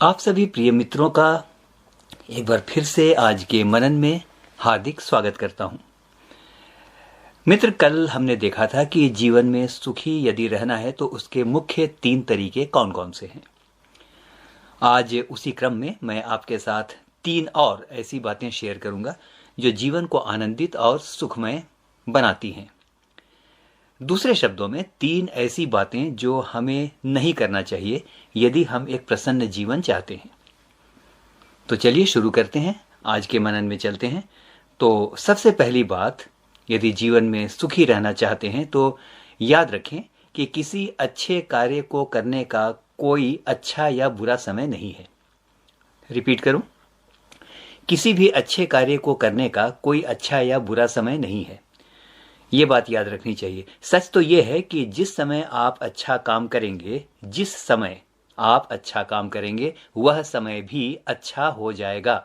आप सभी प्रिय मित्रों का एक बार फिर से आज के मनन में हार्दिक स्वागत करता हूं। मित्र, कल हमने देखा था कि जीवन में सुखी यदि रहना है तो उसके मुख्य 3 तरीके कौन कौन से हैं। आज उसी क्रम में मैं आपके साथ 3 और ऐसी बातें शेयर करूंगा जो जीवन को आनंदित और सुखमय बनाती हैं। दूसरे शब्दों में 3 ऐसी बातें जो हमें नहीं करना चाहिए यदि हम एक प्रसन्न जीवन चाहते हैं। तो चलिए शुरू करते हैं, आज के मनन में चलते हैं। तो सबसे पहली बात, यदि जीवन में सुखी रहना चाहते हैं तो याद रखें कि किसी अच्छे कार्य को करने का कोई अच्छा या बुरा समय नहीं है। रिपीट करूं, किसी भी अच्छे कार्य को करने का कोई अच्छा या बुरा समय नहीं है। ये बात याद रखनी चाहिए। सच तो ये है कि जिस समय आप अच्छा काम करेंगे वह समय भी अच्छा हो जाएगा।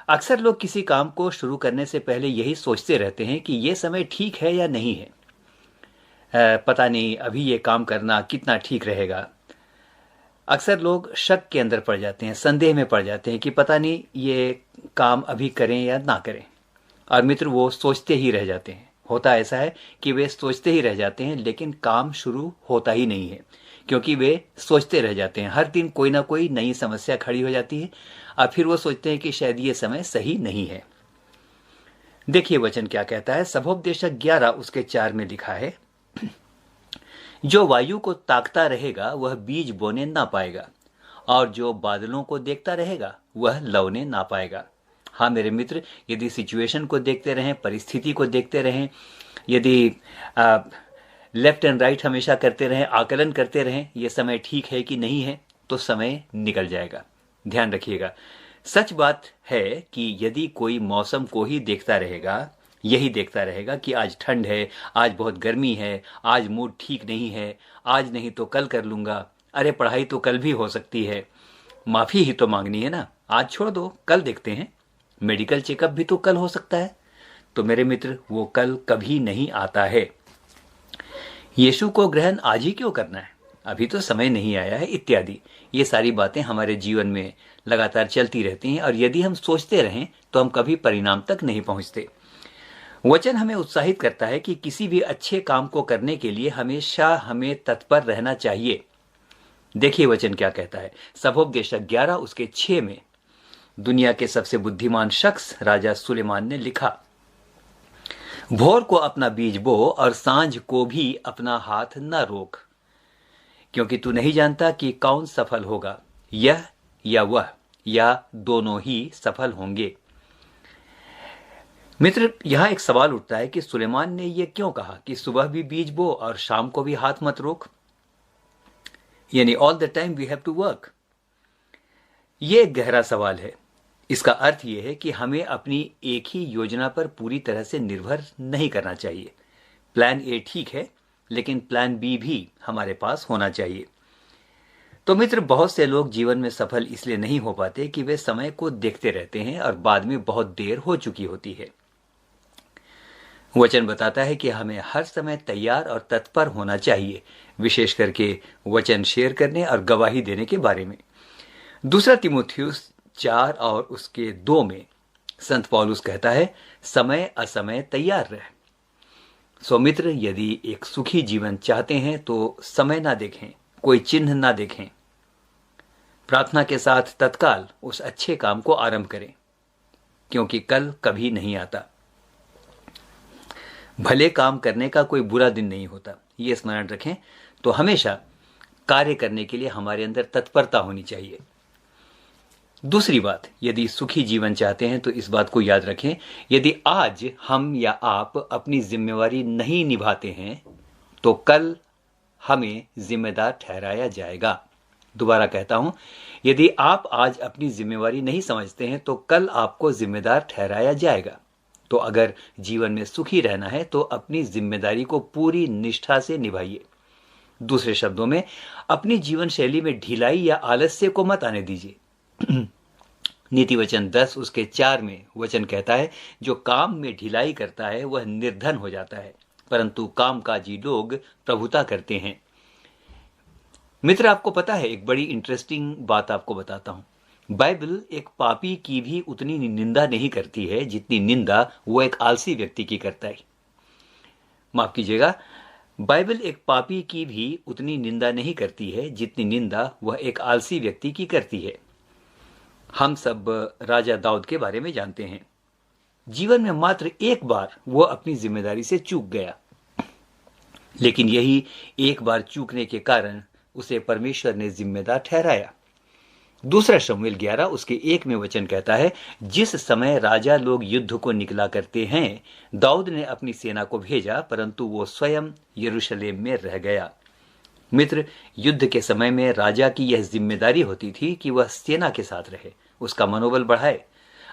अक्सर लोग किसी काम को शुरू करने से पहले यही सोचते रहते हैं कि ये समय ठीक है या नहीं है। पता नहीं अभी ये काम करना कितना ठीक रहेगा। अक्सर लोग शक के अंदर पड़ जाते हैं, संदेह में पड़ जाते हैं कि पता नहीं ये काम अभी करें या ना करें। और मित्र, वो सोचते ही रह जाते हैं। होता ऐसा है कि वे सोचते ही रह जाते हैं, लेकिन काम शुरू होता ही नहीं है, क्योंकि वे सोचते रह जाते हैं। हर दिन कोई ना कोई नई समस्या खड़ी हो जाती है और फिर वो सोचते हैं कि शायद ये समय सही नहीं है। देखिए वचन क्या कहता है। सभोपदेशक 11 उसके 4 में लिखा है, जो वायु को ताकता रहेगा वह बीज बोने ना पाएगा, और जो बादलों को देखता रहेगा वह लवने ना पाएगा। हाँ मेरे मित्र, यदि सिचुएशन को देखते रहें, परिस्थिति को देखते रहें, यदि लेफ्ट एंड राइट हमेशा करते रहें, आकलन करते रहें ये समय ठीक है कि नहीं है, तो समय निकल जाएगा। ध्यान रखिएगा। सच बात है कि यदि कोई मौसम को ही देखता रहेगा, यही देखता रहेगा कि आज ठंड है, आज बहुत गर्मी है, आज मूड ठीक नहीं है, आज नहीं तो कल कर लूंगा, अरे पढ़ाई तो कल भी हो सकती है, माफी ही तो मांगनी है ना, आज छोड़ दो, कल देखते हैं, मेडिकल चेकअप भी तो कल हो सकता है। तो मेरे मित्र, वो कल कभी नहीं आता है। यीशु को ग्रहण आज ही क्यों करना है, अभी तो समय नहीं आया है, इत्यादि। ये सारी बातें हमारे जीवन में लगातार चलती रहती हैं, और यदि हम सोचते रहें तो हम कभी परिणाम तक नहीं पहुंचते। वचन हमें उत्साहित करता है कि किसी भी अच्छे काम को करने के लिए हमेशा हमें तत्पर रहना चाहिए। देखिए वचन क्या कहता है। सभोपदेशक 11 उसके 6 में दुनिया के सबसे बुद्धिमान शख्स राजा सुलेमान ने लिखा, भोर को अपना बीज बो और सांझ को भी अपना हाथ न रोक, क्योंकि तू नहीं जानता कि कौन सफल होगा, यह या वह, या दोनों ही सफल होंगे। मित्र, यहां एक सवाल उठता है कि सुलेमान ने यह क्यों कहा कि सुबह भी बीज बो और शाम को भी हाथ मत रोक, यानी all the time we have to work. यह एक गहरा सवाल है। इसका अर्थ यह है कि हमें अपनी एक ही योजना पर पूरी तरह से निर्भर नहीं करना चाहिए। प्लान ए ठीक है, लेकिन प्लान बी भी हमारे पास होना चाहिए। तो मित्र, बहुत से लोग जीवन में सफल इसलिए नहीं हो पाते कि वे समय को देखते रहते हैं और बाद में बहुत देर हो चुकी होती है। वचन बताता है कि हमें हर समय तैयार और तत्पर होना चाहिए, विशेष करके वचन शेयर करने और गवाही देने के बारे में। दूसरा तीमुथियुस 4 और उसके 2 में संत पौलुस कहता है, समय असमय तैयार रह। सो मित्र, यदि एक सुखी जीवन चाहते हैं तो समय ना देखें, कोई चिन्ह ना देखें, प्रार्थना के साथ तत्काल उस अच्छे काम को आरंभ करें, क्योंकि कल कभी नहीं आता। भले काम करने का कोई बुरा दिन नहीं होता, ये स्मरण रखें। तो हमेशा कार्य करने के लिए हमारे अंदर तत्परता होनी चाहिए। दूसरी बात, यदि सुखी जीवन चाहते हैं तो इस बात को याद रखें, यदि आज हम या आप अपनी जिम्मेवारी नहीं निभाते हैं तो कल हमें जिम्मेदार ठहराया जाएगा। दोबारा कहता हूं, यदि आप आज अपनी जिम्मेवारी नहीं समझते हैं तो कल आपको जिम्मेदार ठहराया जाएगा। तो अगर जीवन में सुखी रहना है तो अपनी जिम्मेदारी को पूरी निष्ठा से निभाइए। दूसरे शब्दों में, अपनी जीवन शैली में ढिलाई या आलस्य को मत आने दीजिए। नीति वचन 10 उसके 4 में वचन कहता है, जो काम में ढिलाई करता है वह निर्धन हो जाता है, परंतु कामकाजी लोग प्रभुता करते हैं। मित्र, आपको पता है, एक बड़ी इंटरेस्टिंग बात आपको बताता हूं। बाइबल एक पापी की भी उतनी निंदा नहीं करती है जितनी निंदा वो एक आलसी व्यक्ति की करता है। माफ कीजिएगा, बाइबल एक पापी की भी उतनी निंदा नहीं करती है जितनी निंदा वह एक आलसी व्यक्ति की करती है। हम सब राजा दाऊद के बारे में जानते हैं। जीवन में मात्र एक बार वो अपनी जिम्मेदारी से चूक गया, लेकिन यही एक बार चूकने के कारण उसे परमेश्वर ने जिम्मेदार ठहराया। दूसरा शमूएल 11 उसके 1 में वचन कहता है, जिस समय राजा लोग युद्ध को निकला करते हैं, दाऊद ने अपनी सेना को भेजा, परंतु वो स्वयं यरूशलेम में रह गया। मित्र, युद्ध के समय में राजा की यह जिम्मेदारी होती थी कि वह सेना के साथ रहे, उसका मनोबल बढ़ाए,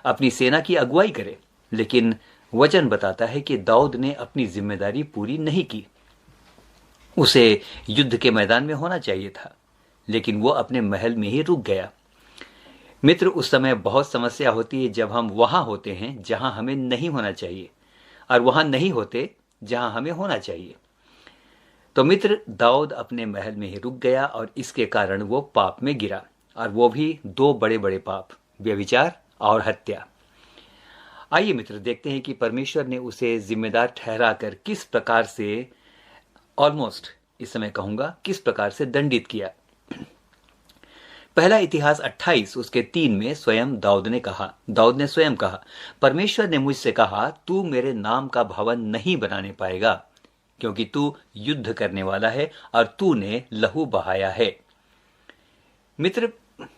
अपनी सेना की अगुवाई करे। लेकिन वचन बताता है कि दाऊद ने अपनी जिम्मेदारी पूरी नहीं की। उसे युद्ध के मैदान में होना चाहिए था, लेकिन वो अपने महल में ही रुक गया। मित्र, उस समय बहुत समस्या होती है जब हम वहां होते हैं जहां हमें नहीं होना चाहिए, और वहां नहीं होते जहां हमें होना चाहिए। तो मित्र, दाऊद अपने महल में ही रुक गया और इसके कारण वो पाप में गिरा, और वो भी 2 बड़े बड़े पाप, व्यभिचार और हत्या। आइए मित्र, देखते हैं कि परमेश्वर ने उसे जिम्मेदार ठहराकर किस प्रकार से, ऑलमोस्ट इस समय कहूंगा, किस प्रकार से दंडित किया। पहला इतिहास 28 उसके 3 में दाऊद ने स्वयं कहा, परमेश्वर ने मुझसे कहा, तू मेरे नाम का भवन नहीं बनाने पाएगा, क्योंकि तू युद्ध करने वाला है और तूने लहू बहाया है। मित्र,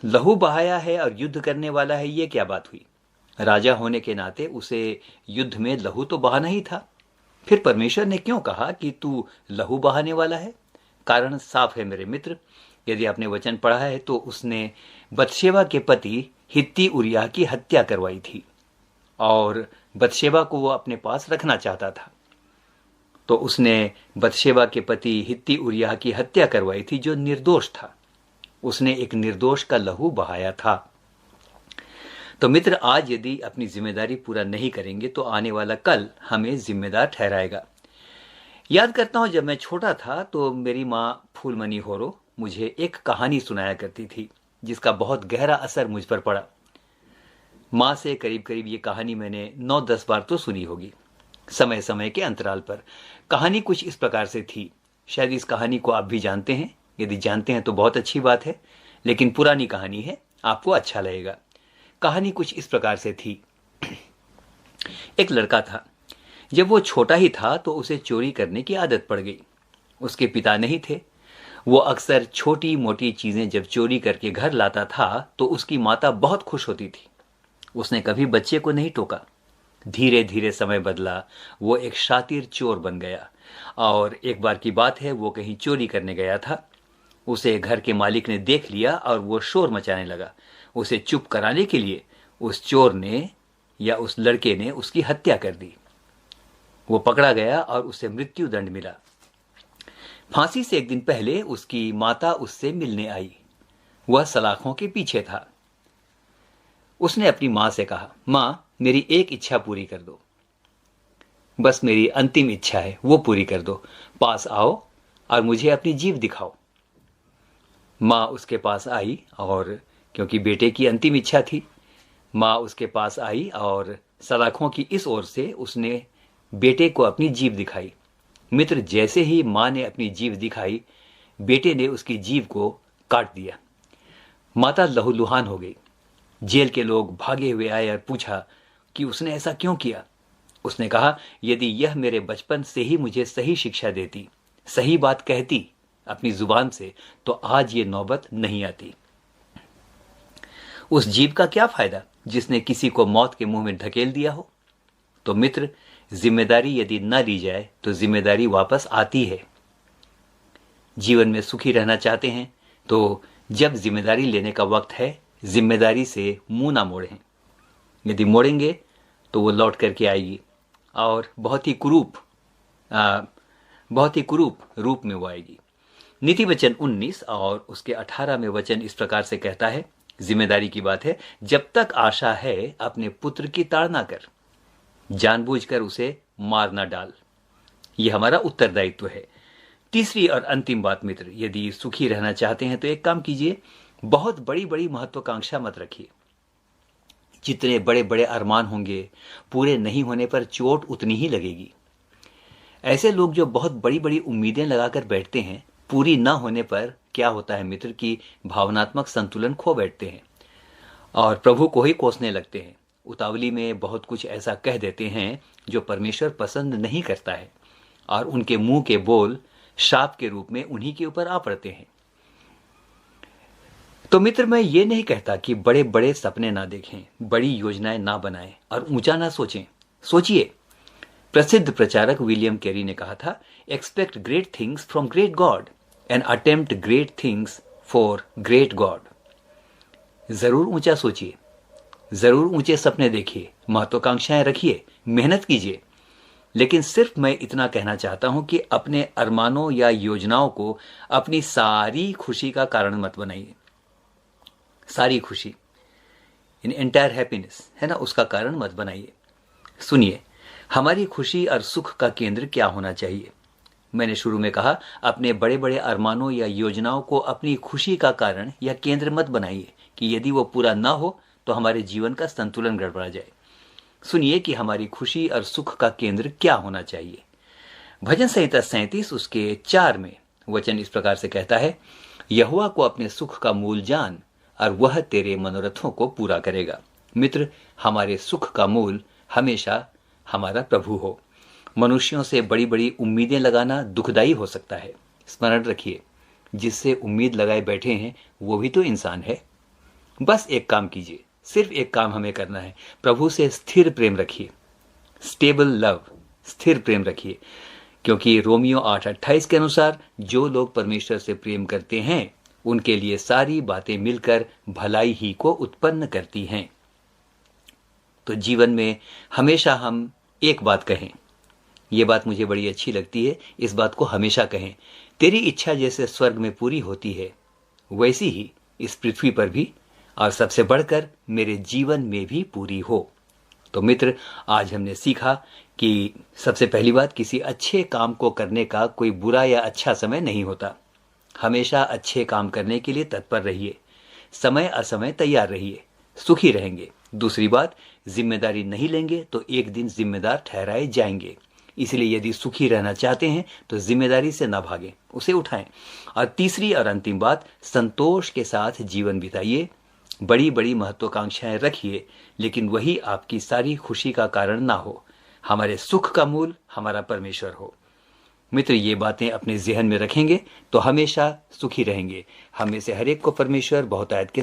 लहू बहाया है और युद्ध करने वाला है, ये क्या बात हुई? राजा होने के नाते उसे युद्ध में लहू तो बहाना ही था। फिर परमेश्वर ने क्यों कहा कि तू लहू बहाने वाला है? कारण साफ है मेरे मित्र। यदि आपने वचन पढ़ा है तो उसने बतशेबा के पति हित्ती उरिय्याह की हत्या करवाई थी, और बतशेबा को वो अपने पास रखना चाहता था। तो उसने बतशेबा के पति हित्ती उरिय्याह की हत्या करवाई थी, जो निर्दोष था। उसने एक निर्दोष का लहू बहाया था। तो मित्र, आज यदि अपनी जिम्मेदारी पूरा नहीं करेंगे तो आने वाला कल हमें जिम्मेदार ठहराएगा। याद करता हूं, जब मैं छोटा था तो मेरी माँ फूलमणि होरो मुझे एक कहानी सुनाया करती थी, जिसका बहुत गहरा असर मुझ पर पड़ा। माँ से करीब करीब ये कहानी मैंने 9-10 बार तो सुनी होगी, समय समय के अंतराल पर। कहानी कुछ इस प्रकार से थी, शायद इस कहानी को आप भी जानते हैं। यदि जानते हैं तो बहुत अच्छी बात है, लेकिन पुरानी कहानी है, आपको अच्छा लगेगा। कहानी कुछ इस प्रकार से थी। एक लड़का था। जब वो छोटा ही था तो उसे चोरी करने की आदत पड़ गई। उसके पिता नहीं थे। वो अक्सर छोटी मोटी चीजें जब चोरी करके घर लाता था तो उसकी माता बहुत खुश होती थी। उसने कभी बच्चे को नहीं टोका। धीरे धीरे समय बदला, वो एक शातिर चोर बन गया। और एक बार की बात है, वो कहीं चोरी करने गया था। उसे घर के मालिक ने देख लिया और वो शोर मचाने लगा। उसे चुप कराने के लिए उस चोर ने या उस लड़के ने उसकी हत्या कर दी। वो पकड़ा गया और उसे मृत्यु दंड मिला। फांसी से एक दिन पहले उसकी माता उससे मिलने आई। वह सलाखों के पीछे था। उसने अपनी मां से कहा, मां, मेरी एक इच्छा पूरी कर दो। बस मेरी अंतिम इच्छा है, वो पूरी कर दो। पास आओ और मुझे अपनी जीभ दिखाओ। मां उसके पास आई, और क्योंकि बेटे की अंतिम इच्छा थी, मां उसके पास आई और सलाखों की इस ओर से उसने बेटे को अपनी जीभ दिखाई। मित्र, जैसे ही मां ने अपनी जीभ दिखाई, बेटे ने उसकी जीभ को काट दिया। माता लहूलुहान हो गई। जेल के लोग भागे हुए आए और पूछा कि उसने ऐसा क्यों किया। उसने कहा, यदि यह मेरे बचपन से ही मुझे सही शिक्षा देती, सही बात कहती अपनी जुबान से, तो आज ये नौबत नहीं आती। उस जीभ का क्या फायदा जिसने किसी को मौत के मुंह में ढकेल दिया हो। तो मित्र, जिम्मेदारी यदि न ली जाए तो जिम्मेदारी वापस आती है। जीवन में सुखी रहना चाहते हैं तो जब जिम्मेदारी लेने का वक्त है, जिम्मेदारी से मुंह ना मोड़ें। यदि मोड़ेंगे तो वो लौट करके आएगी, और बहुत ही कुरूप रूप में वो आएगी। नीति वचन 19 और उसके 18 में वचन इस प्रकार से कहता है, जिम्मेदारी की बात है, जब तक आशा है अपने पुत्र की ताड़ना कर, जानबूझकर उसे मार ना डाल। यह हमारा उत्तरदायित्व है। तीसरी और अंतिम बात मित्र, यदि सुखी रहना चाहते हैं तो एक काम कीजिए, बहुत बड़ी बड़ी महत्वाकांक्षा मत रखिए। जितने बड़े बड़े अरमान होंगे, पूरे नहीं होने पर चोट उतनी ही लगेगी। ऐसे लोग जो बहुत बड़ी बड़ी उम्मीदें लगाकर बैठते हैं, पूरी ना होने पर क्या होता है मित्र कि भावनात्मक संतुलन खो बैठते हैं और प्रभु को ही कोसने लगते हैं। उतावली में बहुत कुछ ऐसा कह देते हैं जो परमेश्वर पसंद नहीं करता है, और उनके मुंह के बोल शाप के रूप में उन्हीं के ऊपर आ पड़ते हैं। तो मित्र, मैं ये नहीं कहता कि बड़े बड़े सपने ना देखें, बड़ी योजनाएं ना बनाएं और ऊंचा ना सोचें। सोचिए, प्रसिद्ध प्रचारक विलियम कैरी ने कहा था, expect great things from great God and attempt great things for great God. जरूर ऊंचा सोचिए, जरूर ऊंचे सपने देखिए, महत्वाकांक्षाएं रखिए, मेहनत कीजिए, लेकिन सिर्फ मैं इतना कहना चाहता हूं कि अपने अरमानों या योजनाओं को अपनी सारी खुशी का कारण मत बनाइए। सारी खुशी, इन एंटायर हैप्पीनेस है ना, उसका कारण मत बनाइए। सुनिए, हमारी खुशी और सुख का केंद्र क्या होना चाहिए? मैंने शुरू में कहा, अपने बड़े बड़े अरमानों या योजनाओं को अपनी खुशी का कारण या केंद्र मत बनाइए कि यदि वो पूरा ना हो तो हमारे जीवन का संतुलन गड़बड़ा जाए। सुनिए कि हमारी खुशी और सुख का केंद्र क्या होना चाहिए। भजन संहिता 37 उसके 4 में वचन इस प्रकार से कहता है, यहोवा को अपने सुख का मूल जान और वह तेरे मनोरथों को पूरा करेगा। मित्र, हमारे सुख का मूल हमेशा हमारा प्रभु हो। मनुष्यों से बड़ी बड़ी उम्मीदें लगाना दुखदाई हो सकता है। स्मरण रखिए, जिससे उम्मीद लगाए बैठे हैं वो भी तो इंसान है। बस एक काम कीजिए, सिर्फ एक काम हमें करना है, प्रभु से स्थिर प्रेम रखिए, स्टेबल लव, स्थिर प्रेम रखिए, क्योंकि रोमियो 8:28 के अनुसार जो लोग परमेश्वर से प्रेम करते हैं उनके लिए सारी बातें मिलकर भलाई ही को उत्पन्न करती हैं। तो जीवन में हमेशा हम एक बात कहें, ये बात मुझे बड़ी अच्छी लगती है, इस बात को हमेशा कहें, तेरी इच्छा जैसे स्वर्ग में पूरी होती है वैसी ही इस पृथ्वी पर भी और सबसे बढ़कर मेरे जीवन में भी पूरी हो। तो मित्र, आज हमने सीखा कि सबसे पहली बात, किसी अच्छे काम को करने का कोई बुरा या अच्छा समय नहीं होता। हमेशा अच्छे काम करने के लिए तत्पर रहिए, समय असमय तैयार रहिए, सुखी रहेंगे। दूसरी बात, जिम्मेदारी नहीं लेंगे तो एक दिन जिम्मेदार ठहराए जाएंगे। इसलिए यदि सुखी रहना चाहते हैं तो जिम्मेदारी से ना भागें, उसे उठाएं। और तीसरी और अंतिम बात, संतोष के साथ जीवन बिताइए, बड़ी बड़ी महत्वाकांक्षाएं रखिए, लेकिन वही आपकी सारी खुशी का कारण ना हो। हमारे सुख का मूल हमारा परमेश्वर हो। मित्र, ये बातें अपने जहन में रखेंगे तो हमेशा सुखी रहेंगे। हम में से हर एक को परमेश्वर बहुतायत के